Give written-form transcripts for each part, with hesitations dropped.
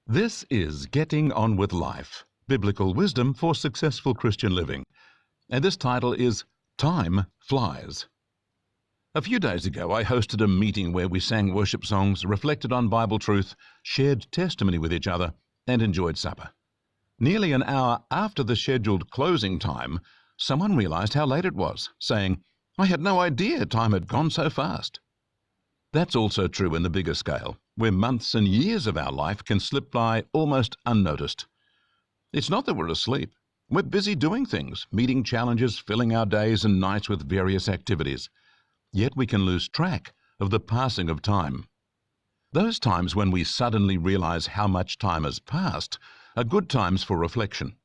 This is Getting On With Life, Biblical Wisdom for Successful Christian Living. And this title is Time Flies. A few days ago, I hosted a meeting where we sang worship songs, reflected on Bible truth, shared testimony with each other, and enjoyed supper. Nearly an hour after the scheduled closing time, someone realized how late it was, saying, "I had no idea time had gone so fast." That's also true in the bigger scale, where months and years of our life can slip by almost unnoticed. It's not that we're asleep. We're busy doing things, meeting challenges, filling our days and nights with various activities. Yet we can lose track of the passing of time. Those times when we suddenly realize how much time has passed are good times for reflection.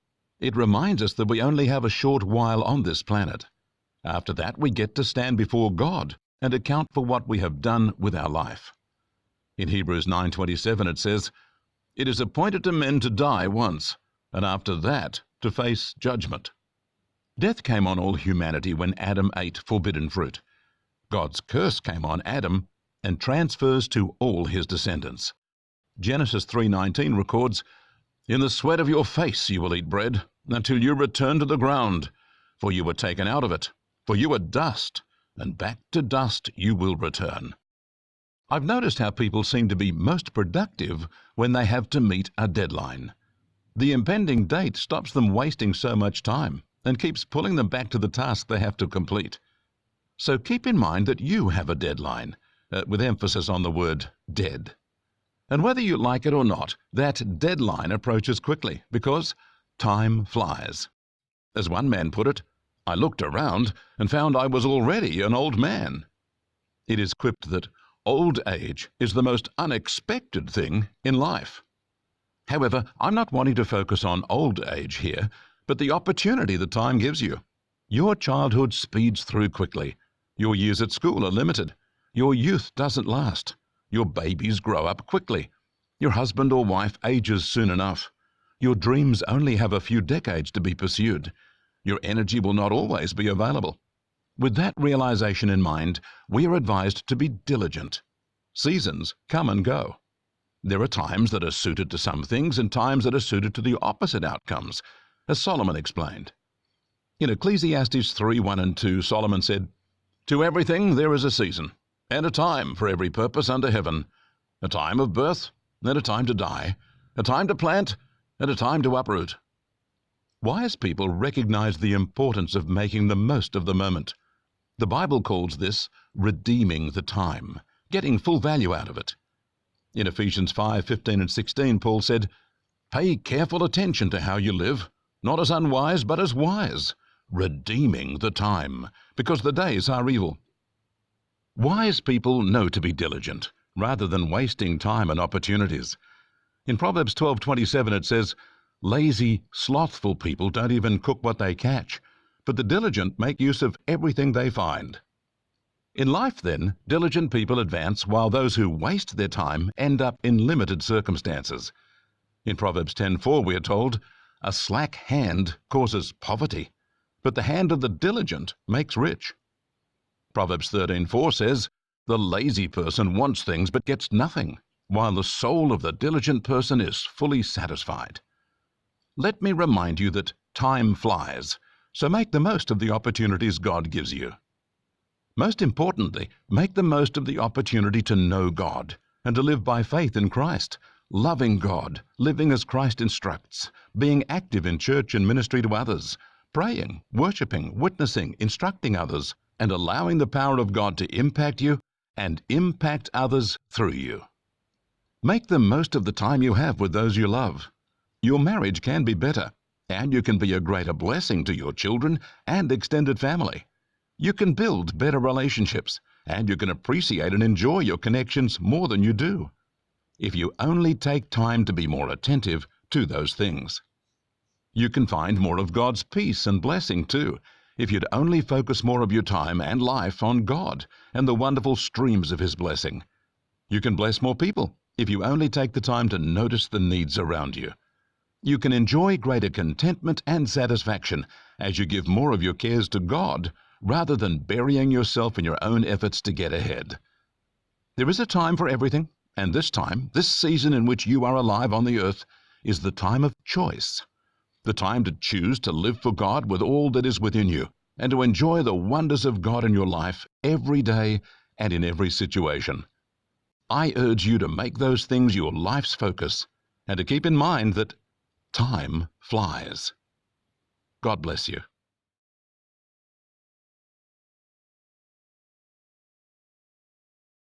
It reminds us that we only have a short while on this planet. After that, we get to stand before God and account for what we have done with our life. In Hebrews 9:27 it says, "It is appointed to men to die once, and after that to face judgment." Death came on all humanity when Adam ate forbidden fruit. God's curse came on Adam and transfers to all his descendants. Genesis 3:19 records, "In the sweat of your face you will eat bread, until you return to the ground, for you were taken out of it, for you are dust, and back to dust you will return." I've noticed how people seem to be most productive when they have to meet a deadline. The impending date stops them wasting so much time and keeps pulling them back to the task they have to complete. So keep in mind that you have a deadline, with emphasis on the word dead. And whether you like it or not, that deadline approaches quickly because time flies. As one man put it, "I looked around and found I was already an old man." It is quipped that old age is the most unexpected thing in life. However, I'm not wanting to focus on old age here, but the opportunity that time gives you. Your childhood speeds through quickly. Your years at school are limited. Your youth doesn't last. Your babies grow up quickly. Your husband or wife ages soon enough. Your dreams only have a few decades to be pursued. Your energy will not always be available. With that realization in mind, we are advised to be diligent. Seasons come and go. There are times that are suited to some things and times that are suited to the opposite outcomes, as Solomon explained. In Ecclesiastes 3:1 and 2, Solomon said, "To everything there is a season, and a time for every purpose under heaven, a time of birth and a time to die, a time to plant and a time to uproot." Wise people recognize the importance of making the most of the moment. The Bible calls this redeeming the time, getting full value out of it. In Ephesians 5:15 and 16, Paul said, "Pay careful attention to how you live, not as unwise but as wise, redeeming the time, because the days are evil." Wise people know to be diligent, rather than wasting time and opportunities. In Proverbs 12:27 it says, "Lazy, slothful people don't even cook what they catch, but the diligent make use of everything they find." In life, then, diligent people advance while those who waste their time end up in limited circumstances. In Proverbs 10:4 we are told, "A slack hand causes poverty, but the hand of the diligent makes rich." Proverbs 13:4 says, "The lazy person wants things but gets nothing, while the soul of the diligent person is fully satisfied." Let me remind you that time flies, so make the most of the opportunities God gives you. Most importantly, make the most of the opportunity to know God and to live by faith in Christ, loving God, living as Christ instructs, being active in church and ministry to others, praying, worshiping, witnessing, instructing others, and allowing the power of God to impact you and impact others through you. Make the most of the time you have with those you love. Your marriage can be better, and you can be a greater blessing to your children and extended family. You can build better relationships, and you can appreciate and enjoy your connections more than you do, if you only take time to be more attentive to those things. You can find more of God's peace and blessing too, if you'd only focus more of your time and life on God and the wonderful streams of His blessing. You can bless more people if you only take the time to notice the needs around you. You can enjoy greater contentment and satisfaction as you give more of your cares to God rather than burying yourself in your own efforts to get ahead. There is a time for everything And this time, this season in which you are alive on the earth, is the time of choice, the time to choose to live for God with all that is within you, and to enjoy the wonders of God in your life every day and in every situation. I urge you to make those things your life's focus, and to keep in mind that time flies. God bless you.